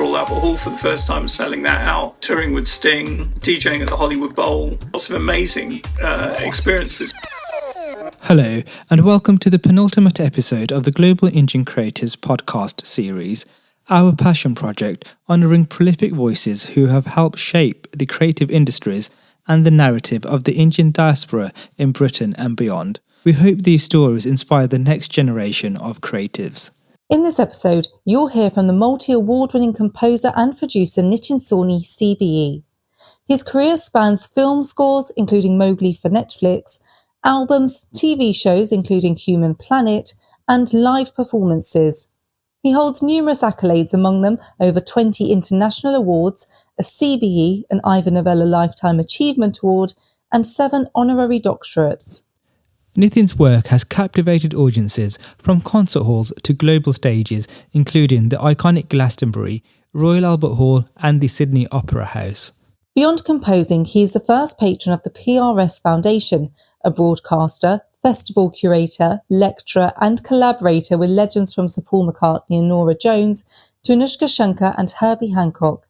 Royal Albert Hall for the first time, selling that out, touring with Sting, DJing at the Hollywood Bowl. Lots of amazing experiences. Hello, and welcome to the penultimate episode of the Global Indian Creatives podcast series, our passion project honouring prolific voices who have helped shape the creative industries and the narrative of the Indian diaspora in Britain and beyond. We hope these stories inspire the next generation of creatives. In this episode, you'll hear from the multi-award-winning composer and producer Nitin Sawhney CBE. His career spans film scores, including Mowgli for Netflix, albums, TV shows, including Human Planet, and live performances. He holds numerous accolades, among them over 20 international awards, a CBE, an Ivor Novello Lifetime Achievement Award, and 7 honorary doctorates. Nitin's work has captivated audiences from concert halls to global stages, including the iconic Glastonbury, Royal Albert Hall and the Sydney Opera House. Beyond composing, he is the first patron of the PRS Foundation, a broadcaster, festival curator, lecturer and collaborator with legends from Sir Paul McCartney and Norah to Anoushka, Shankar and Herbie Hancock.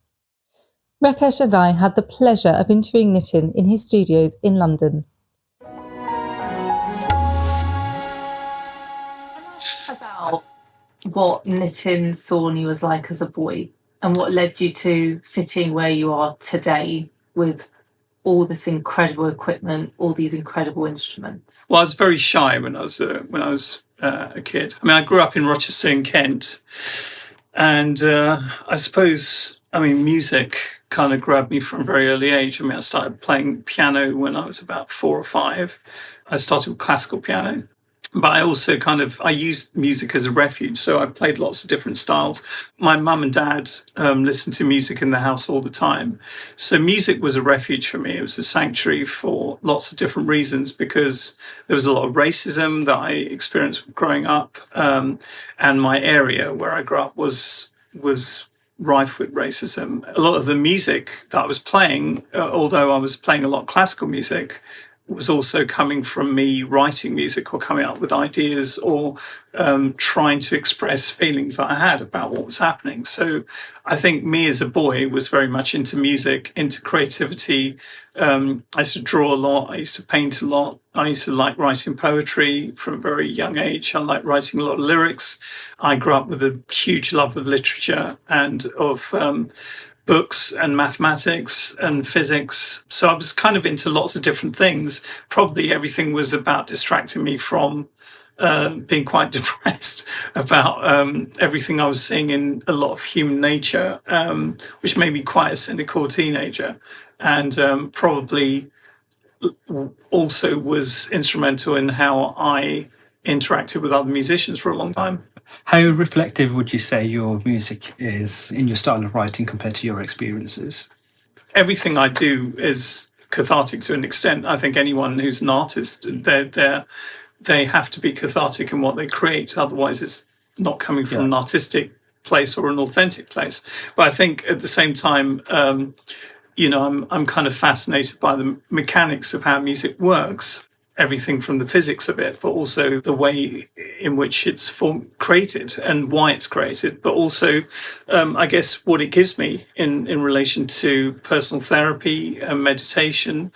Rakesh and I had the pleasure of interviewing Nitin in his studios in London. About what Nitin Sawhney was like as a boy and what led you to sitting where you are today with all this incredible equipment, all these incredible instruments. Well, I was very shy when I was a kid. I mean, I grew up in Rochester in Kent, and I suppose, music kind of grabbed me from a very early age. I started playing piano when I was about 4 or 5. I started with classical piano. But I also I used music as a refuge, so I played lots of different styles. My mum and dad listened to music in the house all the time. So music was a refuge for me. It was a sanctuary for lots of different reasons, because there was a lot of racism that I experienced growing up. And my area where I grew up was rife with racism. A lot of the music that I was playing, although I was playing a lot of classical music, was also coming from me writing music or coming up with ideas or trying to express feelings that I had about what was happening. So I think me as a boy was very much into music, into creativity. I used to draw a lot. I used to paint a lot. I used to like writing poetry from a very young age. I like writing a lot of lyrics. I grew up with a huge love of literature and of books and mathematics and physics. So I was kind of into lots of different things. Probably everything was about distracting me from being quite depressed about everything I was seeing in a lot of human nature, which made me quite a cynical teenager, and probably also was instrumental in how I interacted with other musicians for a long time. How reflective would you say your music is in your style of writing compared to your experiences? Everything I do is cathartic to an extent. I think anyone who's an artist, they have to be cathartic in what they create. Otherwise, it's not coming from an artistic place or an authentic place. But I think at the same time, I'm kind of fascinated by the mechanics of how music works. Everything from the physics of it, but also the way in which it's created and why it's created, but also, I guess, what it gives me in relation to personal therapy, meditation,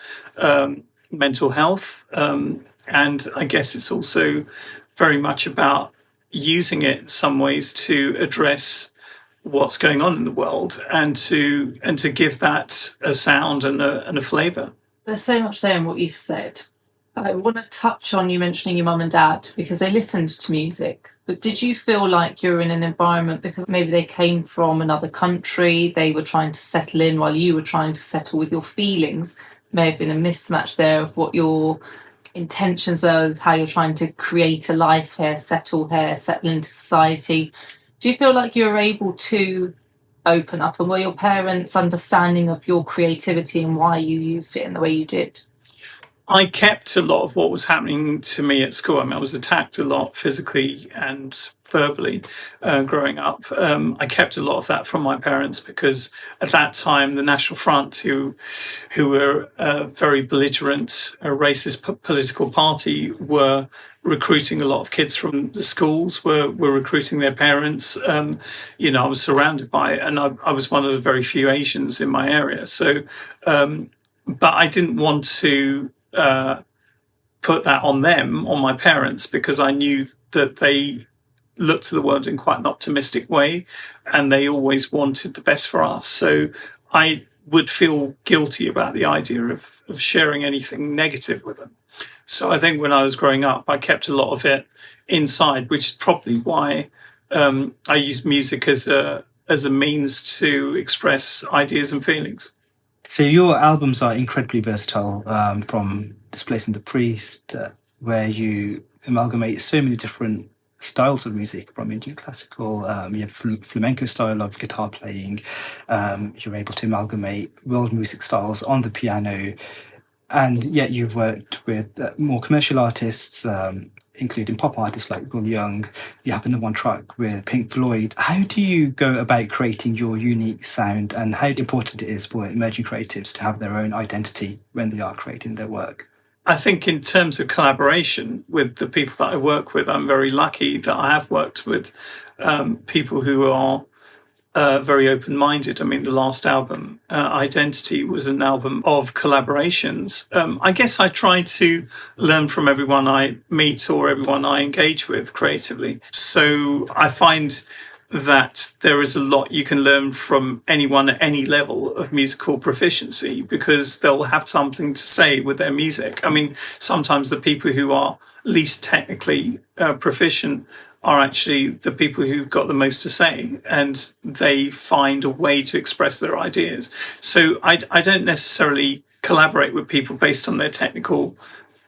mental health. And I guess it's also very much about using it in some ways to address what's going on in the world and to give that a sound and a flavour. There's so much there in what you've said. I want to touch on you mentioning your mum and dad because they listened to music. But did you feel like you were in an environment because maybe they came from another country, they were trying to settle in while you were trying to settle with your feelings? May have been a mismatch there of what your intentions were, how you're trying to create a life here, settle into society. Do you feel like you were able to open up, and were your parents understanding of your creativity and why you used it in the way you did? I kept a lot of what was happening to me at school. I mean, I was attacked a lot physically and verbally growing up. I kept a lot of that from my parents because at that time, the National Front, who were a very belligerent, racist political party, were recruiting a lot of kids from the schools, were recruiting their parents. I was surrounded by it, and I was one of the very few Asians in my area. So, but I didn't want to put that on them, on my parents, because I knew that they looked to the world in quite an optimistic way and they always wanted the best for us. So I would feel guilty about the idea of sharing anything negative with them. So I think when I was growing up, I kept a lot of it inside, which is probably why I used music as a means to express ideas and feelings. So your albums are incredibly versatile, from Displacing the Priest, where you amalgamate so many different styles of music, from Indian classical, you have flamenco style of guitar playing, you're able to amalgamate world music styles on the piano, and yet you've worked with more commercial artists, including pop artists like Will Young. You have a #1 track with Pink Floyd. How do you go about creating your unique sound, and how important it is for emerging creatives to have their own identity when they are creating their work? I think in terms of collaboration with the people that I work with, I'm very lucky that I have worked with people who are very open-minded. I mean, the last album, Identity, was an album of collaborations. I guess I try to learn from everyone I meet or everyone I engage with creatively. So I find that there is a lot you can learn from anyone at any level of musical proficiency because they'll have something to say with their music. I mean, sometimes the people who are least technically proficient are actually the people who've got the most to say, and they find a way to express their ideas. So I don't necessarily collaborate with people based on their technical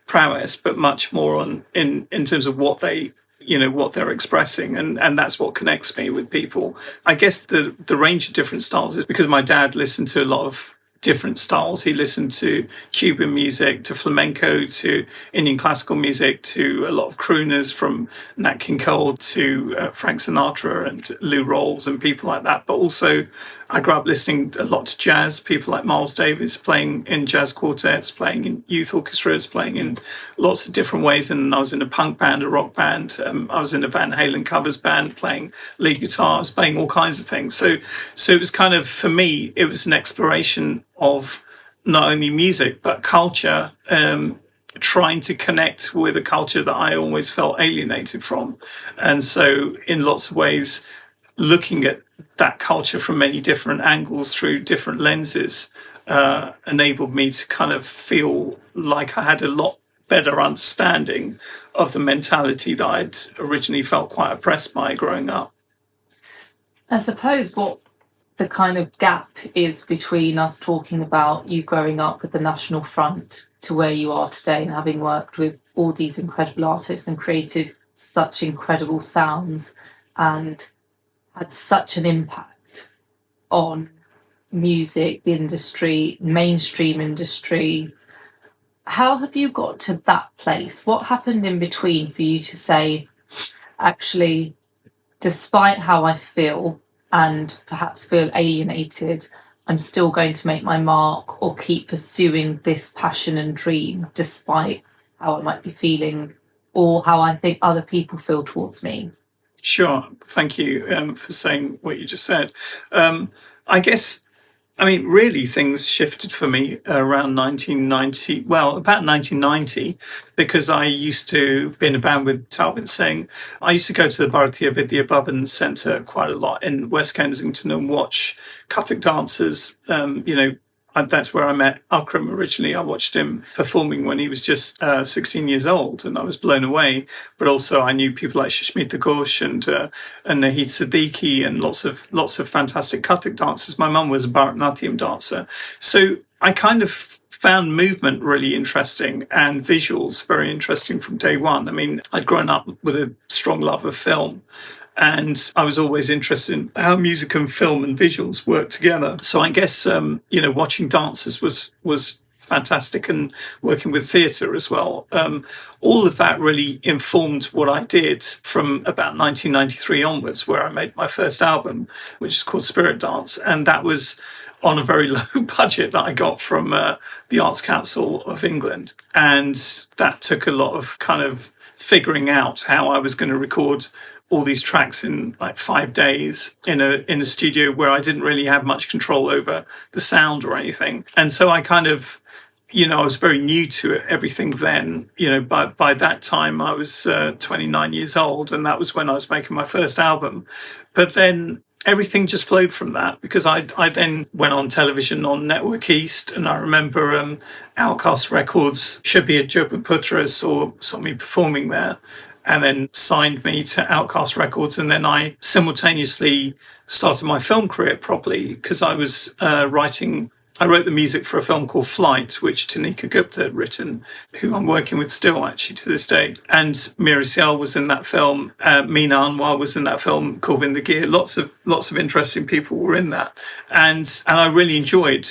prowess, but much more on in terms of what they're expressing, and that's what connects me with people. I guess the range of different styles is because my dad listened to a lot of different styles. He listened to Cuban music, to flamenco, to Indian classical music, to a lot of crooners from Nat King Cole to Frank Sinatra and Lou Rawls and people like that. But also I grew up listening a lot to jazz, people like Miles Davis playing in jazz quartets, playing in youth orchestras, playing in lots of different ways. And I was in a punk band, a rock band. I was in a Van Halen covers band playing lead guitar. I was playing all kinds of things. So it was kind of, for me, it was an exploration of not only music, but culture, trying to connect with a culture that I always felt alienated from. And so in lots of ways, looking at that culture from many different angles through different lenses enabled me to kind of feel like I had a lot better understanding of the mentality that I'd originally felt quite oppressed by growing up. I suppose what the kind of gap is between us talking about you growing up with the National Front to where you are today and having worked with all these incredible artists and created such incredible sounds and had such an impact on music, the industry, mainstream industry. How have you got to that place? What happened in between for you to say, actually, despite how I feel and perhaps feel alienated, I'm still going to make my mark or keep pursuing this passion and dream despite how I might be feeling or how I think other people feel towards me? Sure. Thank you for saying what you just said. I guess, I mean, really things shifted for me around 1990, well, about 1990, because I used to be in a band with Talbot Singh. I used to go to the Bharatiya Vidya Bhavan Centre quite a lot in West Kensington and watch Kathak dancers, that's where I met Akram originally. I watched him performing when he was just 16 years old, and I was blown away. But also, I knew people like Shashmita Ghosh and Nahid Siddiqui and lots of fantastic Kathak dancers. My mum was a Bharatanatyam dancer, so I kind of found movement really interesting and visuals very interesting from day one. I mean, I'd grown up with a strong love of film. And I was always interested in how music and film and visuals work together. So I guess, watching dancers was fantastic, and working with theatre as well. All of that really informed what I did from about 1993 onwards, where I made my first album, which is called Spirit Dance. And that was on a very low budget that I got from the Arts Council of England. And that took a lot of kind of figuring out how I was going to record all these tracks in like 5 days in a studio where I didn't really have much control over the sound or anything. And so I kind of, I was very new to everything then. By that time I was 29 years old, and that was when I was making my first album. But then everything just flowed from that, because I then went on television on Network East, and I remember Outcast Records, Shabir Jobaputra saw me performing there, and then signed me to Outcast Records. And then I simultaneously started my film career properly, because I was I wrote the music for a film called Flight, which Tanika Gupta had written, who I'm working with still actually to this day. And Mira Syal was in that film. Meena Anwar was in that film, Govind Gir. Lots of interesting people were in that. And I really enjoyed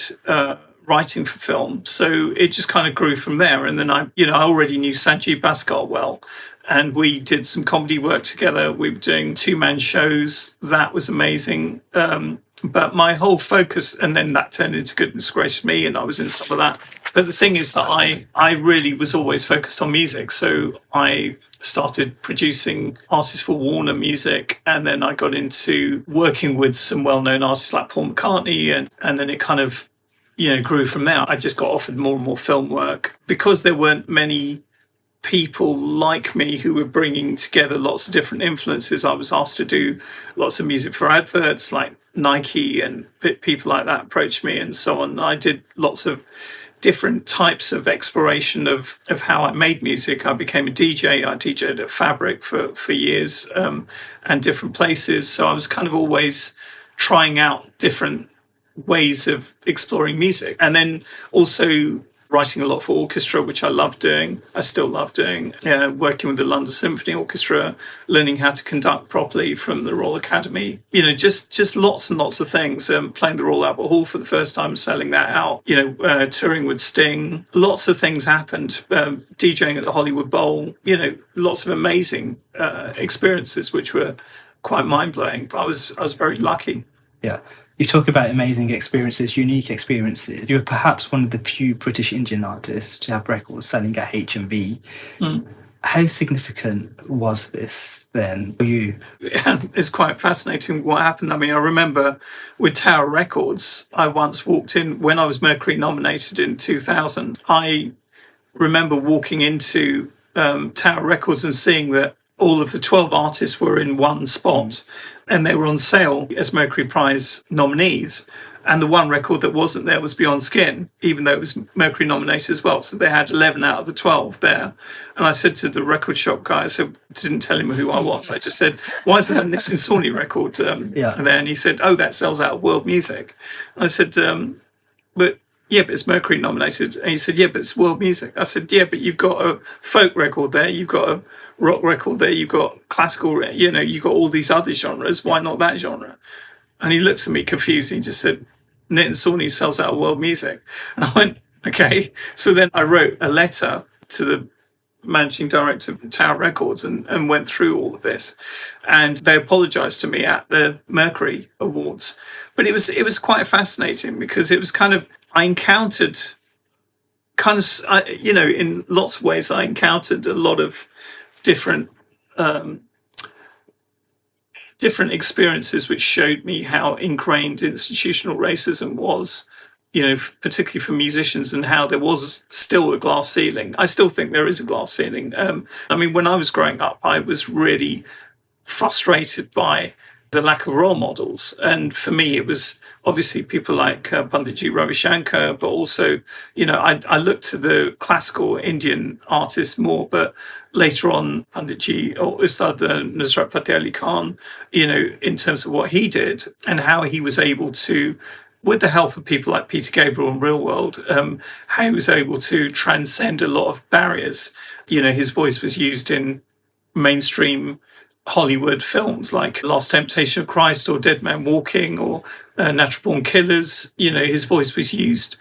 writing for film. So it just kind of grew from there. And then I already knew Sanjeev Bhaskar well. And we did some comedy work together. We were doing 2-man shows. That was amazing. But my whole focus, and then that turned into Goodness Gracious Me, and I was in some of that. But the thing is that I really was always focused on music. So I started producing artists for Warner Music, and then I got into working with some well-known artists like Paul McCartney, and then it kind of, grew from there. I just got offered more and more film work. Because there weren't many people like me who were bringing together lots of different influences, I was asked to do lots of music for adverts, like Nike and people like that approached me and so on. I did lots of different types of exploration of how I made music. I became a DJ. I DJed at Fabric for years and different places. So I was kind of always trying out different ways of exploring music. And then also writing a lot for orchestra, which I love doing. I still love doing. Working with the London Symphony Orchestra, learning how to conduct properly from the Royal Academy. Just lots and lots of things. Playing the Royal Albert Hall for the first time, selling that out. Touring with Sting. Lots of things happened. DJing at the Hollywood Bowl. Lots of amazing experiences, which were quite mind blowing. But I was very lucky. Yeah. You talk about amazing experiences, unique experiences. You're perhaps one of the few British Indian artists to have records selling at HMV. How significant was this then for you? Yeah, it's quite fascinating what happened. I mean, I remember with Tower Records, I once walked in when I was Mercury nominated in 2000. I remember walking into Tower Records and seeing that all of the 12 artists were in one spot, and they were on sale as Mercury Prize nominees. And the one record that wasn't there was Beyond Skin, even though it was Mercury nominated as well. So they had 11 out of the 12 there. And I said to the record shop guy, didn't tell him who I was. I just said, why is there a Nitin Sawhney record there? And he said, oh, that sells out of world music. And I said, but it's Mercury nominated. And he said, yeah, but it's world music. I said, yeah, but you've got a folk record there. You've got a rock record there, you've got classical, you've got all these other genres. Why not that genre? And he looked at me confused. He just said, Nitin Sawhney sells out of world music. And I went, okay. So then I wrote a letter to the managing director of Tower Records and went through all of this. And they apologized to me at the Mercury Awards. But it was quite fascinating, because it was kind of, I encountered in lots of ways, I encountered a lot of different experiences which showed me how ingrained institutional racism was, particularly for musicians, and how there was still a glass ceiling. I still think there is a glass ceiling. When I was growing up, I was really frustrated by the lack of role models. And for me, it was obviously people like Panditji Ravi Shankar, but also, I looked to the classical Indian artists more, but later on, Panditji or Ustad Nusrat Fateh Ali Khan, in terms of what he did and how he was able to, with the help of people like Peter Gabriel and Real World, how he was able to transcend a lot of barriers. His voice was used in mainstream Hollywood films like Last Temptation of Christ or Dead Man Walking or Natural Born Killers. His voice was used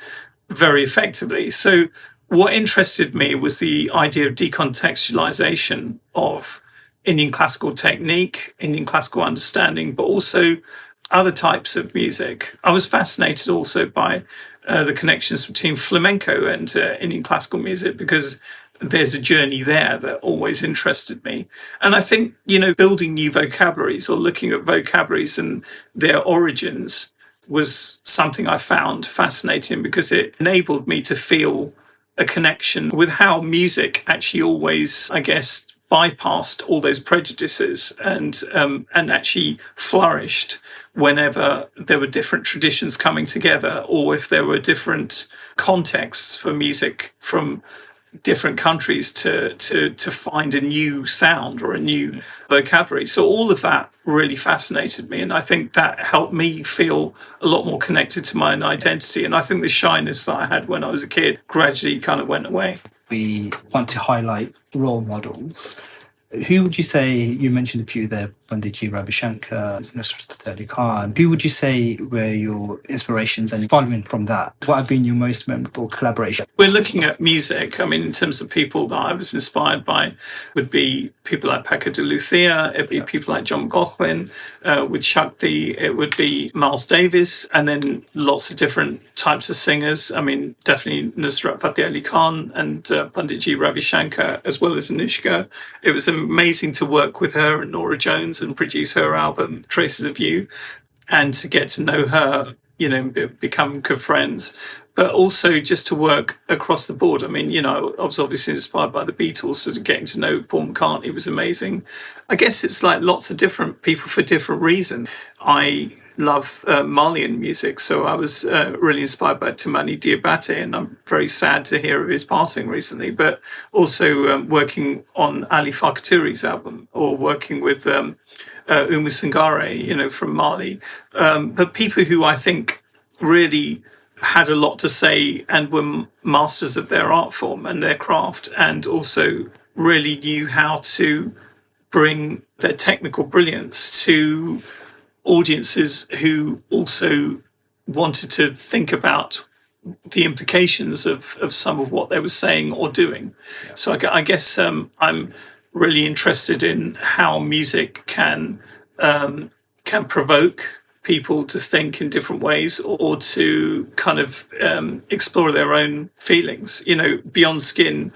very effectively. So what interested me was the idea of decontextualization of Indian classical technique, Indian classical understanding, but also other types of music. I was fascinated also by the connections between flamenco and Indian classical music, because there's a journey there that always interested me. And I think, building new vocabularies or looking at vocabularies and their origins was something I found fascinating, because it enabled me to feel a connection with how music actually always, I guess, bypassed all those prejudices and actually flourished whenever there were different traditions coming together, or if there were different contexts for music from different countries to find a new sound or a new vocabulary. So all of that really fascinated me, and I think that helped me feel a lot more connected to my own identity. And I think the shyness that I had when I was a kid gradually kind of went away. We want to highlight role models. Who would you say, you mentioned a few there, Panditji Ravi Shankar, Nusrat Ali Khan. Who would you say were your inspirations, and following from that, what have been your most memorable collaboration? We're looking at music. I mean, in terms of people that I was inspired by, would be people like Paco de Lucia, it'd be people like John McCartney, with Shakti, it would be Miles Davis, and then lots of different types of singers. I mean, definitely Nusrat Ali Khan and Panditji Ravi Shankar, as well as Anoushka. It was amazing to work with her and Norah Jones and produce her album Traces of You, and to get to know her, become good friends, but also just to work across the board. I mean, I was obviously inspired by the Beatles, so getting to know Paul McCartney was amazing. I guess it's like lots of different people for different reasons. I love Malian music, so I was really inspired by Tumani Diabate, and I'm very sad to hear of his passing recently, but also working on Ali Fakaturi's album, or working with Umu Sangare, from Mali. But people who I think really had a lot to say and were masters of their art form and their craft, and also really knew how to bring their technical brilliance to audiences who also wanted to think about the implications of some of what they were saying or doing. Yeah. So I guess I'm really interested in how music can provoke people to think in different ways, or to kind of explore their own feelings. Beyond Skin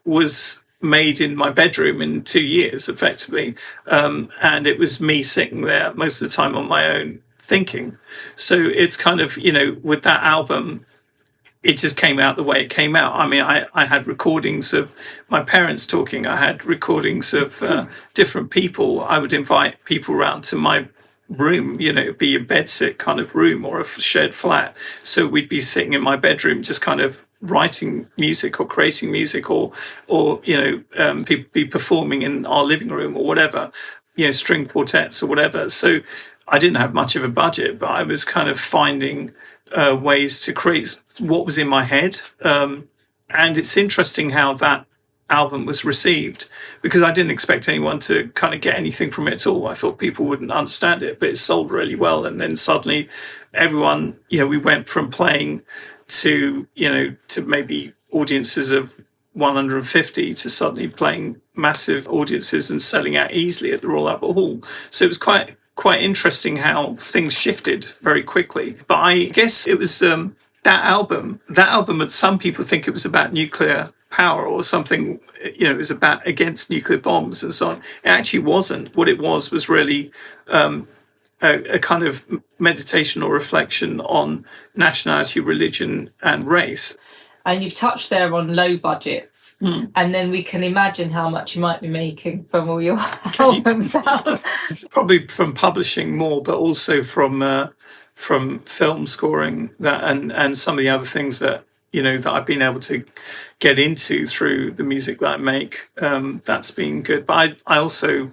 was made in my bedroom in 2 years, effectively. And it was me sitting there most of the time on my own thinking. So it's kind of, with that album, it just came out the way it came out. I mean, I had recordings of my parents talking. I had recordings of different people. I would invite people around to my room, it'd be a bedsit kind of room or a shared flat. So we'd be sitting in my bedroom just kind of writing music or creating music, or people be performing in our living room or whatever, string quartets or whatever. So I didn't have much of a budget, but I was kind of finding ways to create what was in my head. And it's interesting how that album was received, because I didn't expect anyone to kind of get anything from it at all. I thought people wouldn't understand it, but it sold really well. And then suddenly everyone, we went from playing to maybe audiences of 150 to suddenly playing massive audiences and selling out easily at the Royal Albert Hall. So it was quite interesting how things shifted very quickly. But I guess it was that album, that some people think it was about nuclear power or something, it was about against nuclear bombs and so on. It actually wasn't. What it was really a kind of meditation or reflection on nationality, religion and race. And you've touched there on low budgets, and then we can imagine how much you might be making from all your album sales. Probably from publishing more, but also from film scoring that and some of the other things that that I've been able to get into through the music that I make. That's been good. But I also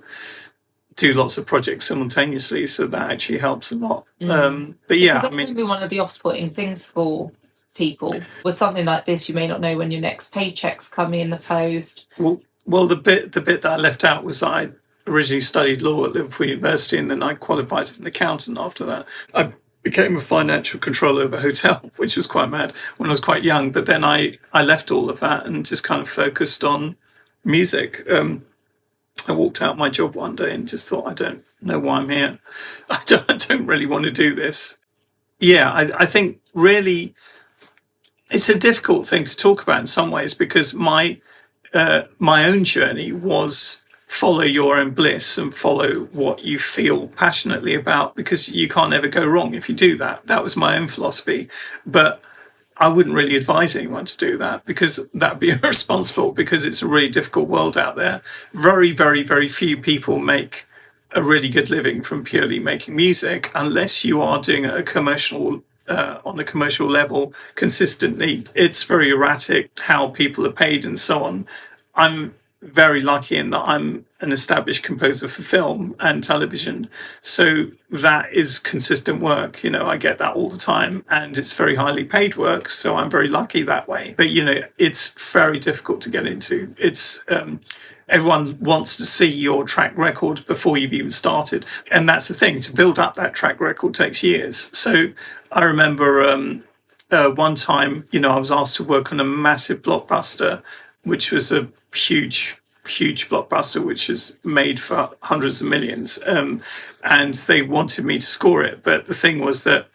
do lots of projects simultaneously, so that actually helps a lot. But yeah, because that can be one of the off-putting things for people. With something like this, you may not know when your next paycheck's coming in the post. Well, the bit that I left out was I originally studied law at Liverpool University, and then I qualified as an accountant after that. I became a financial controller of a hotel, which was quite mad when I was quite young. But then I left all of that and just kind of focused on music. I walked out my job one day and just thought, I don't know why I'm here. I don't really want to do this. Yeah, I think really it's a difficult thing to talk about in some ways, because my own journey was follow your own bliss and follow what you feel passionately about, because you can't ever go wrong if you do that. That was my own philosophy. But I wouldn't really advise anyone to do that, because that'd be irresponsible, because it's a really difficult world out there. Very, very, very few people make a really good living from purely making music, unless you are doing a commercial on a commercial level consistently. It's very erratic how people are paid and so on. I'm very lucky in that I'm an established composer for film and television. So that is consistent work. I get that all the time, and it's very highly paid work. So I'm very lucky that way. But, it's very difficult to get into. It's, everyone wants to see your track record before you've even started. And that's the thing, to build up that track record takes years. So I remember one time, I was asked to work on a massive blockbuster, which was a huge blockbuster, which is made for hundreds of millions. And they wanted me to score it. But the thing was that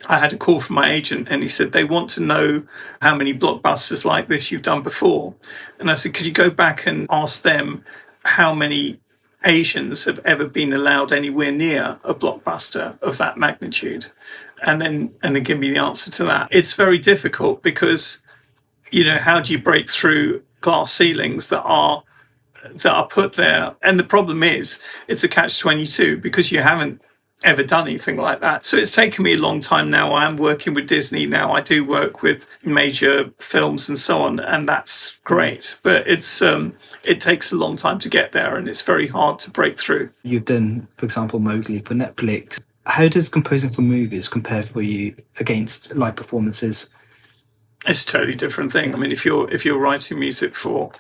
I had a call from my agent, and he said, they want to know how many blockbusters like this you've done before. And I said, could you go back and ask them how many Asians have ever been allowed anywhere near a blockbuster of that magnitude? And then give me the answer to that. It's very difficult, because, how do you break through glass ceilings that are put there? And the problem is, it's a catch-22, because you haven't ever done anything like that. So it's taken me a long time now. I am working with Disney now. I do work with major films and so on, and that's great. But it takes a long time to get there, and it's very hard to break through. You've done, for example, Mowgli for Netflix. How does composing for movies compare for you against live performances? It's a totally different thing. I mean, if you're writing music for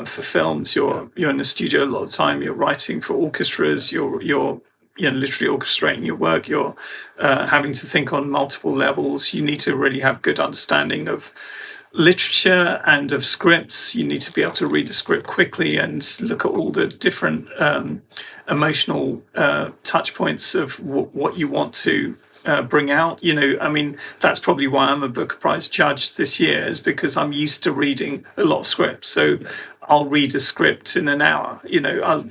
films, you're in the studio a lot of the time. You're writing for orchestras. You're literally orchestrating your work. You're having to think on multiple levels. You need to really have good understanding of literature and of scripts. You need to be able to read a script quickly and look at all the different emotional touch points of what you want to bring out. That's probably why I'm a Booker Prize judge this year, is because I'm used to reading a lot of scripts. So I'll read a script in an hour.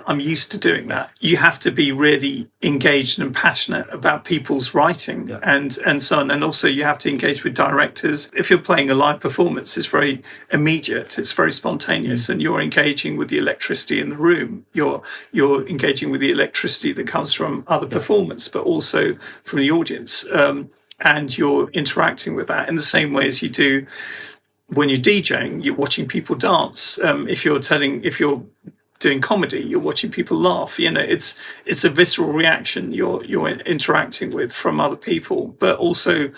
I'm used to doing that. You have to be really engaged and passionate about people's writing, and so on. And also you have to engage with directors. If you're playing a live performance, it's very immediate, it's very spontaneous, and you're engaging with the electricity in the room. You're engaging with the electricity that comes from other performers, but also from the audience. And you're interacting with that in the same way as you do when you're DJing. You're watching people dance. If you're doing comedy, you're watching people laugh. It's a visceral reaction you're interacting with from other people, but also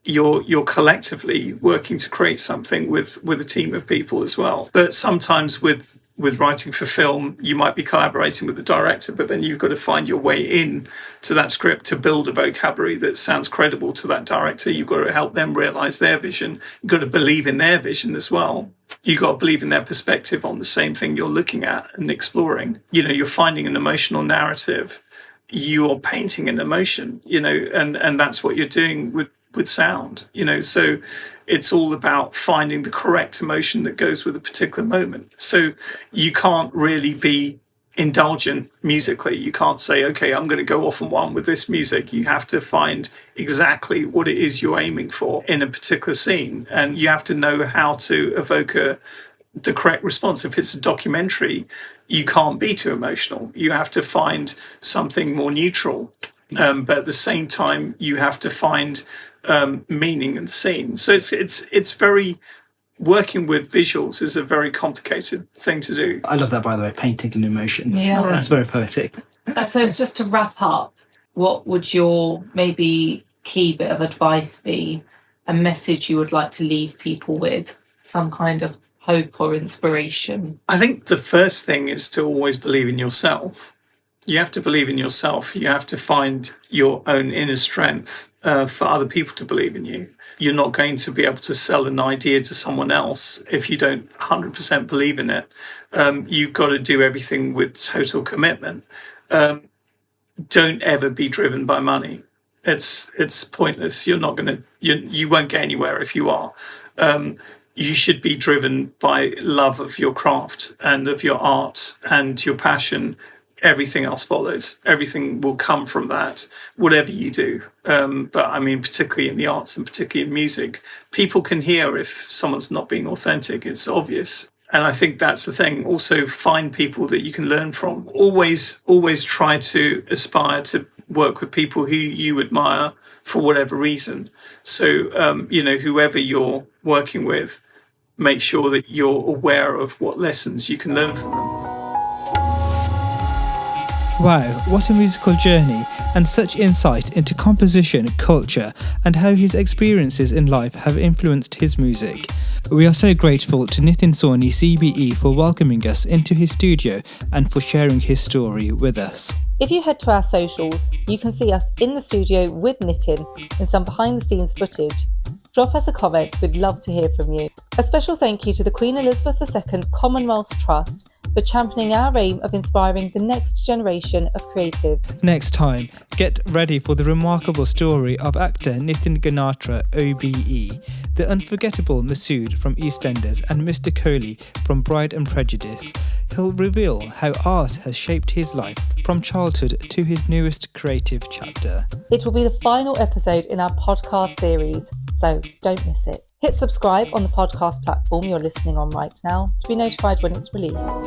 you're collectively working to create something with a team of people as well. But sometimes with writing for film, you might be collaborating with the director, but then you've got to find your way in to that script to build a vocabulary that sounds credible to that director. You've got to help them realize their vision. You've got to believe in their vision as well. You've got to believe in their perspective on the same thing you're looking at and exploring. You're finding an emotional narrative. You're painting an emotion, and that's what you're doing with sound, so it's all about finding the correct emotion that goes with a particular moment. So you can't really be indulgent musically. You can't say, okay, I'm going to go off on one with this music. You have to find exactly what it is you're aiming for in a particular scene, and you have to know how to evoke the correct response. If it's a documentary, you can't be too emotional. You have to find something more neutral, but at the same time you have to find meaning in the scene. So it's very, working with visuals is a very complicated thing to do. I love that, by the way, painting an emotion. Yeah, that's very poetic. So it's just to wrap up, what would your maybe key bit of advice be, a message you would like to leave people with, some kind of hope or inspiration? I think the first thing is to always believe in yourself. You have to believe in yourself. You have to find your own inner strength for other people to believe in you. You're not going to be able to sell an idea to someone else if you don't 100% believe in it. You've got to do everything with total commitment. Don't ever be driven by money. It's pointless. You're not going to. You won't get anywhere if you are. You should be driven by love of your craft and of your art and your passion. Everything else follows. Everything will come from that, whatever you do. But I mean, particularly in the arts and particularly in music, people can hear if someone's not being authentic. It's obvious. And I think that's the thing. Also, find people that you can learn from. Always try to aspire to work with people who you admire for whatever reason. So, whoever you're working with, make sure that you're aware of what lessons you can learn from them. Wow, what a musical journey, and such insight into composition, culture, and how his experiences in life have influenced his music. We are so grateful to Nitin Sawhney CBE for welcoming us into his studio and for sharing his story with us. If you head to our socials, you can see us in the studio with Nitin in some behind-the-scenes footage. Drop us a comment, we'd love to hear from you. A special thank you to the Queen Elizabeth II Commonwealth Trust for championing our aim of inspiring the next generation of creatives. Next time, get ready for the remarkable story of actor Nitin Ganatra OBE, the unforgettable Masood from EastEnders and Mr. Coley from Bride and Prejudice. He'll reveal how art has shaped his life from childhood to his newest creative chapter. It will be the final episode in our podcast series, so don't miss it. Hit subscribe on the podcast platform you're listening on right now to be notified when it's released.